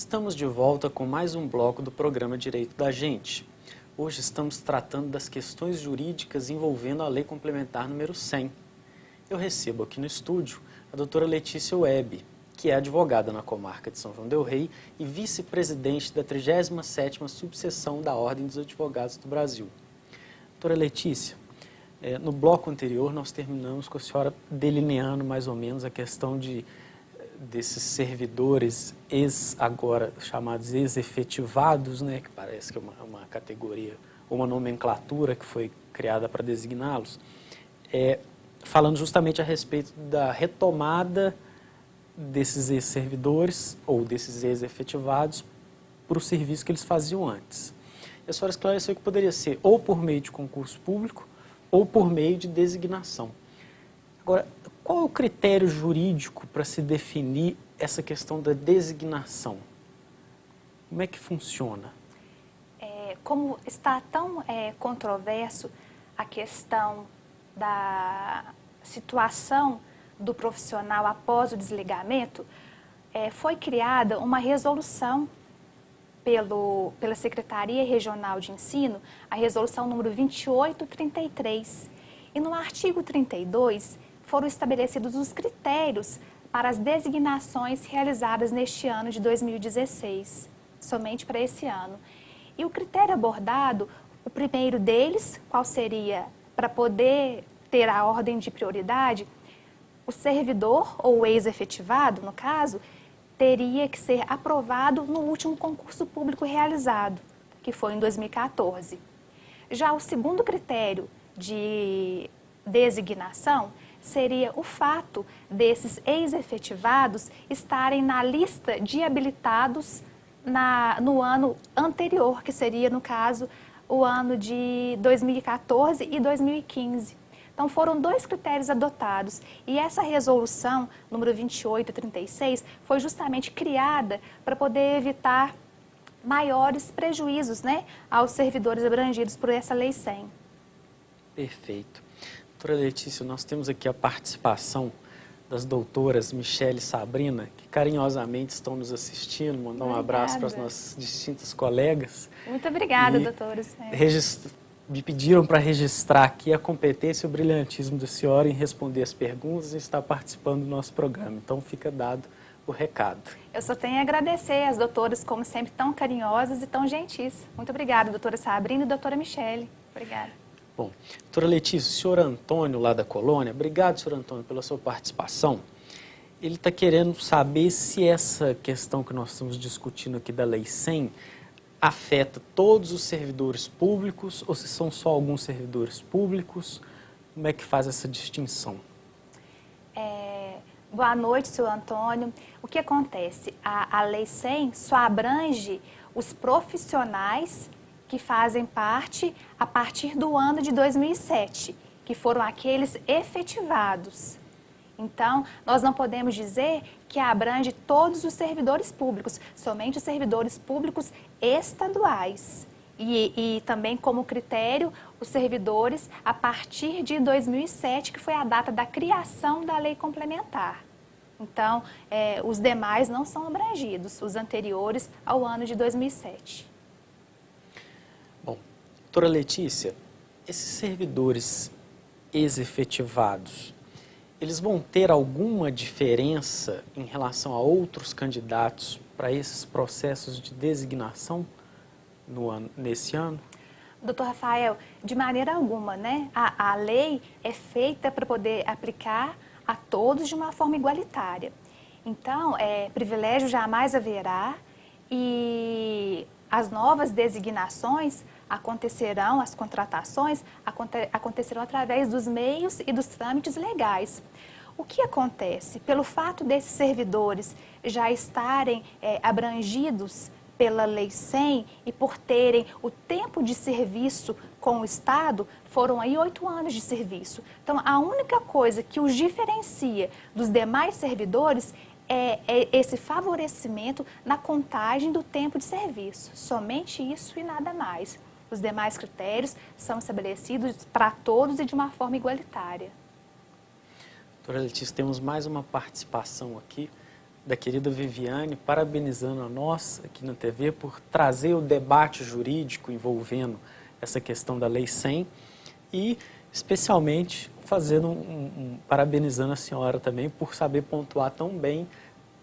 Estamos de volta com mais um bloco do programa Direito da Gente. Hoje estamos tratando das questões jurídicas envolvendo a Lei Complementar número 100. Eu recebo aqui no estúdio a doutora Letícia Webb, que é advogada na comarca de São João del Rei e vice-presidente da 37ª subseção da Ordem dos Advogados do Brasil. Doutora Letícia, no bloco anterior nós terminamos com a senhora delineando mais ou menos a questão desses servidores agora chamados ex-efetivados, né, que parece que é uma categoria, uma nomenclatura que foi criada para designá-los, falando justamente a respeito da retomada desses ex-servidores ou desses ex-efetivados para o serviço que eles faziam antes. E a senhora esclareceu que poderia ser ou por meio de concurso público ou por meio de designação. Agora, qual é o critério jurídico para se definir essa questão da designação? Como é que funciona? Como está tão controverso a questão da situação do profissional após o desligamento, foi criada uma resolução pela Secretaria Regional de Ensino, a resolução número 2833. E no artigo 32 foram estabelecidos os critérios para as designações realizadas neste ano de 2016, somente para esse ano. E o critério abordado, o primeiro deles, qual seria para poder ter a ordem de prioridade, o servidor ou o ex-efetivado, no caso, teria que ser aprovado no último concurso público realizado, que foi em 2014. Já o segundo critério de designação seria o fato desses ex-efetivados estarem na lista de habilitados no ano anterior, que seria, no caso, o ano de 2014 e 2015. Então, foram dois critérios adotados e essa resolução, número 2836, foi justamente criada para poder evitar maiores prejuízos, né, aos servidores abrangidos por essa Lei 100. Perfeito. Doutora Letícia, nós temos aqui a participação das doutoras Michele e Sabrina, que carinhosamente estão nos assistindo, mandar um abraço para as nossas distintas colegas. Muito obrigada, doutoras. Me pediram para registrar aqui a competência e o brilhantismo da senhora em responder as perguntas e estar participando do nosso programa. Então, fica dado o recado. Eu só tenho a agradecer às doutoras, como sempre, tão carinhosas e tão gentis. Muito obrigada, doutora Sabrina e doutora Michele. Obrigada. Bom, doutora Letícia, o senhor Antônio, lá da colônia, obrigado, senhor Antônio, pela sua participação. Ele está querendo saber se essa questão que nós estamos discutindo aqui da Lei 100 afeta todos os servidores públicos ou se são só alguns servidores públicos? Como é que faz essa distinção? Boa noite, senhor Antônio. O que acontece? A Lei 100 só abrange os profissionais que fazem parte a partir do ano de 2007, que foram aqueles efetivados. Então, nós não podemos dizer que abrange todos os servidores públicos, somente os servidores públicos estaduais. E também como critério, os servidores a partir de 2007, que foi a data da criação da lei complementar. Então, os demais não são abrangidos, os anteriores ao ano de 2007. Bom, doutora Letícia, esses servidores ex-efetivados, eles vão ter alguma diferença em relação a outros candidatos para esses processos de designação nesse ano? Doutor Rafael, de maneira alguma, né? A lei é feita para poder aplicar a todos de uma forma igualitária. Então, privilégio jamais haverá e as novas designações acontecerão, as contratações acontecerão através dos meios e dos trâmites legais. O que acontece? Pelo fato desses servidores já estarem abrangidos pela Lei 100 e por terem o tempo de serviço com o Estado, foram aí 8 anos de serviço. Então, a única coisa que os diferencia dos demais servidores é esse favorecimento na contagem do tempo de serviço. Somente isso e nada mais. Os demais critérios são estabelecidos para todos e de uma forma igualitária. Doutora Letícia, temos mais uma participação aqui da querida Viviane, parabenizando a nós aqui na TV por trazer o debate jurídico envolvendo essa questão da Lei 100 e, especialmente, parabenizando a senhora também por saber pontuar tão bem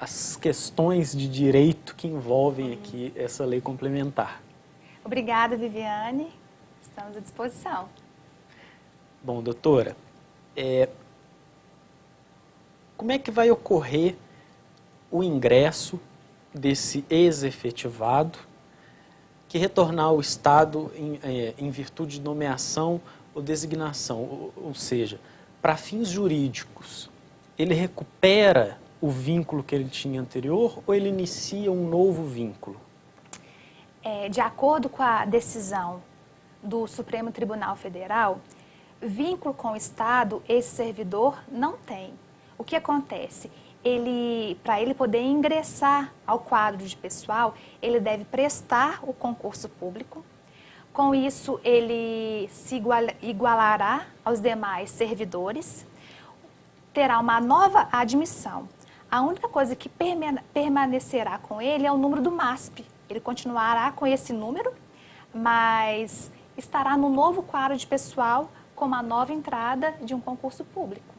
as questões de direito que envolvem aqui essa lei complementar. Obrigada, Viviane. Estamos à disposição. Bom, doutora, como é que vai ocorrer o ingresso desse ex-efetivado que retornar ao Estado em virtude de nomeação ou designação? Ou seja, para fins jurídicos, ele recupera o vínculo que ele tinha anterior ou ele inicia um novo vínculo? De acordo com a decisão do Supremo Tribunal Federal, vínculo com o Estado, esse servidor não tem. O que acontece? Para ele poder ingressar ao quadro de pessoal, ele deve prestar o concurso público. Com isso, ele se igualará aos demais servidores, terá uma nova admissão. A única coisa que permanecerá com ele é o número do MASP. Ele continuará com esse número, mas estará no novo quadro de pessoal com uma nova entrada de um concurso público.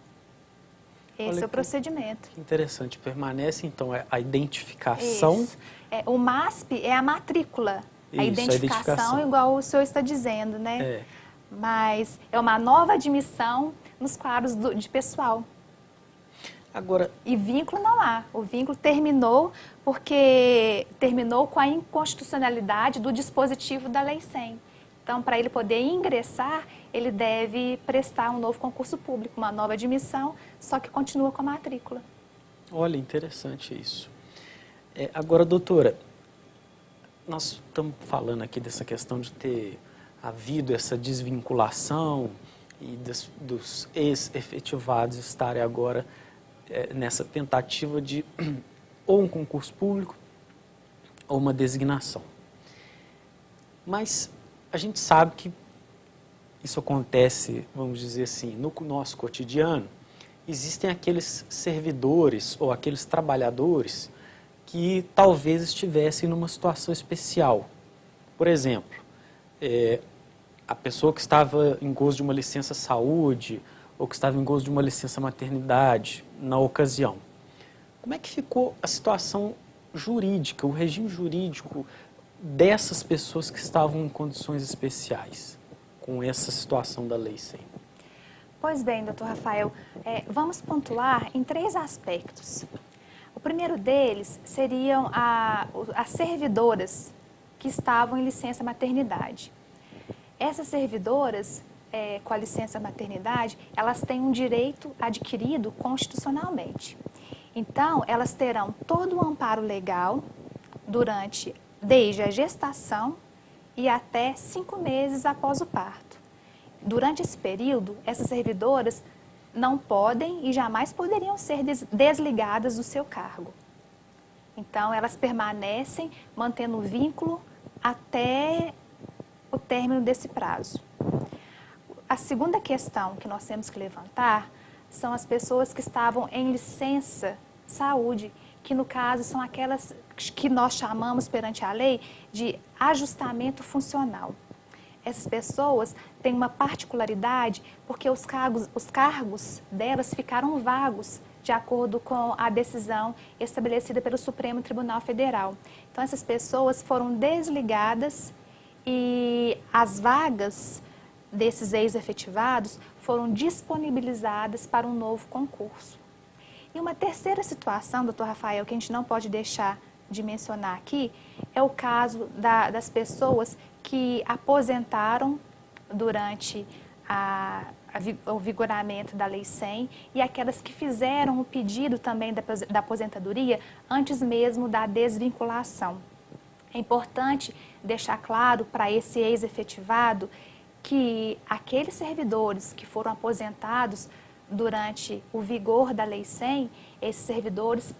Esse é o procedimento. Interessante. Permanece, então, a identificação. Isso. O MASP é a matrícula. Isso, a identificação, igual o senhor está dizendo, né? Mas é uma nova admissão nos quadros de pessoal. Agora, e vínculo não há. O vínculo terminou porque terminou com a inconstitucionalidade do dispositivo da Lei 100. Então, para ele poder ingressar, ele deve prestar um novo concurso público, uma nova admissão, só que continua com a matrícula. Olha, interessante isso. Agora, doutora, nós estamos falando aqui dessa questão de ter havido essa desvinculação e dos ex-efetivados estarem agora nessa tentativa de ou um concurso público ou uma designação. Mas a gente sabe que isso acontece, vamos dizer assim, no nosso cotidiano. Existem aqueles servidores ou aqueles trabalhadores que talvez estivessem numa situação especial. Por exemplo, a pessoa que estava em gozo de uma licença saúde ou que estava em gozo de uma licença maternidade na ocasião. Como é que ficou a situação jurídica, o regime jurídico dessas pessoas que estavam em condições especiais com essa situação da Lei 100? Pois bem, doutor Rafael, vamos pontuar em 3 aspectos. O primeiro deles seriam as servidoras que estavam em licença maternidade. Essas servidoras, com a licença maternidade, elas têm um direito adquirido constitucionalmente. Então, elas terão todo o amparo legal desde a gestação e até 5 meses após o parto. Durante esse período, essas servidoras não podem e jamais poderiam ser desligadas do seu cargo. Então, elas permanecem mantendo o vínculo até o término desse prazo. A segunda questão que nós temos que levantar são as pessoas que estavam em licença saúde, que no caso são aquelas que nós chamamos perante a lei de ajustamento funcional. Essas pessoas têm uma particularidade porque os cargos delas ficaram vagos de acordo com a decisão estabelecida pelo Supremo Tribunal Federal. Então, essas pessoas foram desligadas e as vagas desses ex-efetivados foram disponibilizadas para um novo concurso. E uma terceira situação, doutor Rafael, que a gente não pode deixar de mencionar aqui, é o caso das pessoas que aposentaram durante o vigoramento da Lei 100 e aquelas que fizeram o pedido também da aposentadoria antes mesmo da desvinculação. É importante deixar claro para esse ex-efetivado que aqueles servidores que foram aposentados durante o vigor da Lei 100, esses servidores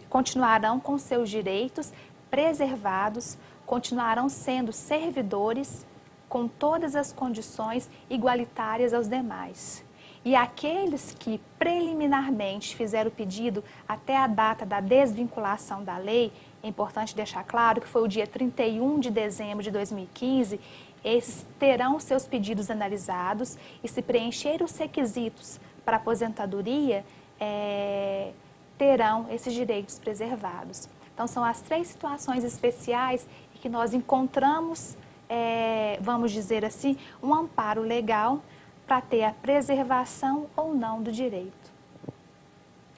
continuarão com seus direitos preservados, continuarão sendo servidores com todas as condições igualitárias aos demais. E aqueles que preliminarmente fizeram o pedido até a data da desvinculação da lei, é importante deixar claro que foi o dia 31 de dezembro de 2015, esses terão seus pedidos analisados e, se preencher os requisitos para aposentadoria, terão esses direitos preservados. Então, são as 3 situações especiais em que nós encontramos, vamos dizer assim, um amparo legal para ter a preservação ou não do direito.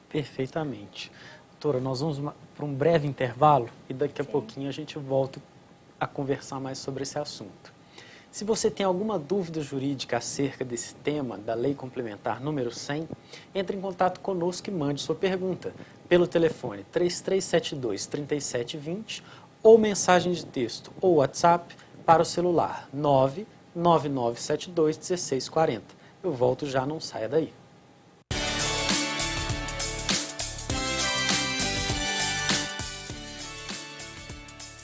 Perfeitamente. Doutora, nós vamos para um breve intervalo e daqui a Sim. pouquinho a gente volta a conversar mais sobre esse assunto. Se você tem alguma dúvida jurídica acerca desse tema da Lei Complementar número 100, entre em contato conosco e mande sua pergunta pelo telefone 3372-3720 ou mensagem de texto ou WhatsApp para o celular 99972-1640. Eu volto já, não saia daí.